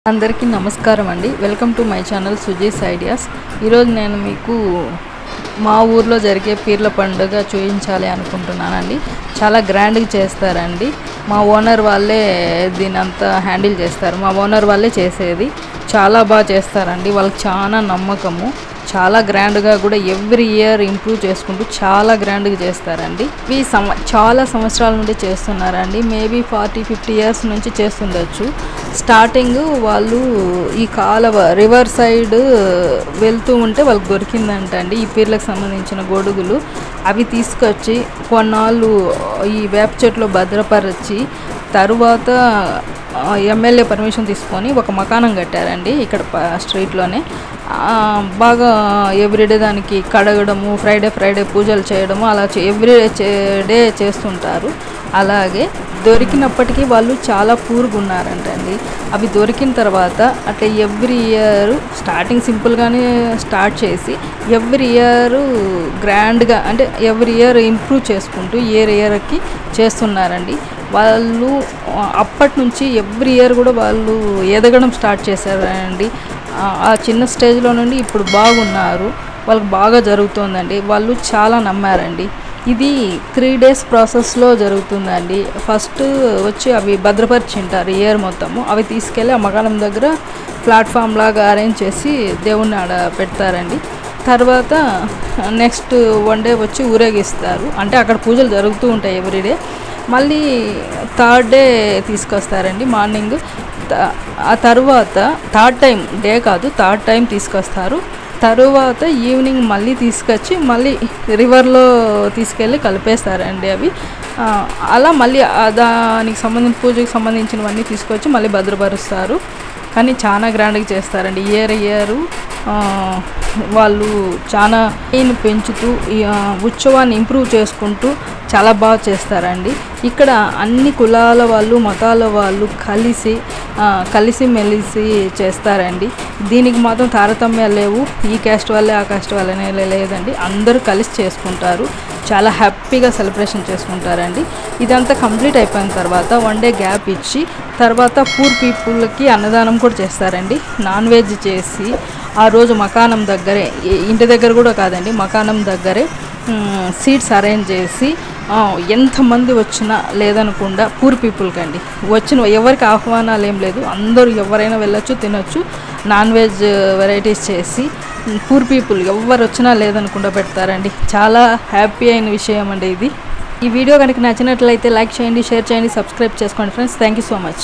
అందరికీ నమస్కారం అండి. Welcome to my channel Suji's ideas. ఈరోజు నేను మీకు మా ఊర్లో జరిగే పీర్ల పండుగ చూపించాలి అనుకుంటున్నానండి. చాలా గ్రాండ్గా చేస్తారండి. మా ఓనర్ వాళ్ళే దీనంతా హ్యాండిల్ చేస్తారు. మా ఓనర్ వాళ్ళే చేసేది చాలా బాగా చేస్తారండి. వాళ్ళకి చాలా నమ్మకము. చాలా గ్రాండ్గా కూడా ఎవ్రీ ఇయర్ ఇంప్రూవ్ చేసుకుంటూ చాలా గ్రాండ్గా చేస్తారండి. ఇవి చాలా సంవత్సరాల నుండి చేస్తున్నారండి. మేబీ 40-50 ఇయర్స్ నుంచి చేస్తుండొచ్చు. స్టార్టింగ్ వాళ్ళు ఈ కాలువ రివర్ సైడ్ వెళ్తూ ఉంటే వాళ్ళకి దొరికిందంటండి ఈ పీర్లకు సంబంధించిన గొడుగులు. అవి తీసుకొచ్చి కొన్నాళ్ళు ఈ వేప చెట్లో భద్రపరిచి తరువాత ఎమ్మెల్యే పర్మిషన్ తీసుకొని ఒక మకానం కట్టారండి ఇక్కడ స్ట్రీట్లోనే. బాగా ఎవ్రీడే దానికి కడగడము, ఫ్రైడే పూజలు చేయడము అలా ఎవ్రీడే చేస్తుంటారు. అలాగే దొరికినప్పటికీ వాళ్ళు చాలా పూర్గా ఉన్నారంటండి. అవి దొరికిన తర్వాత అట్లా ఎవ్రీ ఇయర్ స్టార్టింగ్ సింపుల్గానే స్టార్ట్ చేసి ఎవ్రీ ఇయర్ గ్రాండ్గా అంటే ఎవ్రీ ఇయర్ ఇంప్రూవ్ చేసుకుంటూ ఇయర్కి చేస్తున్నారండి. వాళ్ళు అప్పటి నుంచి ఎవ్రీ ఇయర్ కూడా వాళ్ళు ఎదగడం స్టార్ట్ చేశారండి. ఆ చిన్న స్టేజ్లో నుండి ఇప్పుడు బాగున్నారు. వాళ్ళకి బాగా జరుగుతుందండి. వాళ్ళు చాలా నమ్మారండి. ఇది 3 days ప్రాసెస్లో జరుగుతుందండి. ఫస్ట్ వచ్చి అవి భద్రపరిచింటారు ఇయర్ మొత్తము. అవి తీసుకెళ్ళి ఆ మకానం దగ్గర ప్లాట్ఫామ్ లాగా అరేంజ్ చేసి దేవుణ్ణి ఆడ పెడతారండి. తర్వాత నెక్స్ట్ 1 day వచ్చి ఊరేగిస్తారు. అంటే అక్కడ పూజలు జరుగుతూ ఉంటాయి ఎవ్రీడే. మళ్ళీ 3rd day తీసుకొస్తారండి మార్నింగ్. ఆ తర్వాత 3rd time డే కాదు 3rd time తీసుకొస్తారు. తరువాత ఈవినింగ్ మళ్ళీ తీసుకొచ్చి మళ్ళీ రివర్లో తీసుకెళ్ళి కలిపేస్తారండి అవి. అలా మళ్ళీ దానికి సంబంధించిన పూజకి సంబంధించినవన్నీ తీసుకొచ్చి మళ్ళీ భద్రపరుస్తారు. కానీ చాలా గ్రాండ్గా చేస్తారండి. ఇయర్ వాళ్ళు చాలా పెంచుతూ ఉత్సవాన్ని ఇంప్రూవ్ చేసుకుంటూ చాలా బాగా చేస్తారండి. ఇక్కడ అన్ని కులాల వాళ్ళు మతాల వాళ్ళు కలిసిమెలిసి చేస్తారండి. దీనికి మాత్రం తారతమ్యాలు లేవు. ఈ క్యాస్ట్ వాళ్ళే ఆ క్యాస్ట్ వాళ్ళనే లేదండి. అందరూ కలిసి చేసుకుంటారు. చాలా హ్యాపీగా సెలబ్రేషన్ చేసుకుంటారండి. ఇదంతా కంప్లీట్ అయిపోయిన తర్వాత 1 day గ్యాప్ ఇచ్చి తర్వాత పూర్ పీపుల్కి అన్నదానం కూడా చేస్తారండి. నాన్ వెజ్ చేసి ఆ రోజు మకానం దగ్గరే, ఇంటి దగ్గర కూడా కాదండి, మకానం దగ్గరే సీట్స్ అరేంజ్ చేసి ఎంతమంది వచ్చినా లేదనకుండా పూర్ పీపుల్కి అండి వచ్చిన ఎవరికి ఆహ్వానాలు ఏం లేదు. అందరూ ఎవరైనా వెళ్ళొచ్చు, తినొచ్చు. నాన్ వెజ్ వెరైటీస్ చేసి పూర్ పీపుల్ ఎవరు వచ్చినా లేదనకుండా పెడతారండి. చాలా హ్యాపీ అయిన విషయం అండి ఇది. ఈ వీడియో కనుక నచ్చినట్లయితే లైక్ చేయండి, షేర్ చేయండి, సబ్స్క్రైబ్ చేసుకోండి friends. Thank you so much.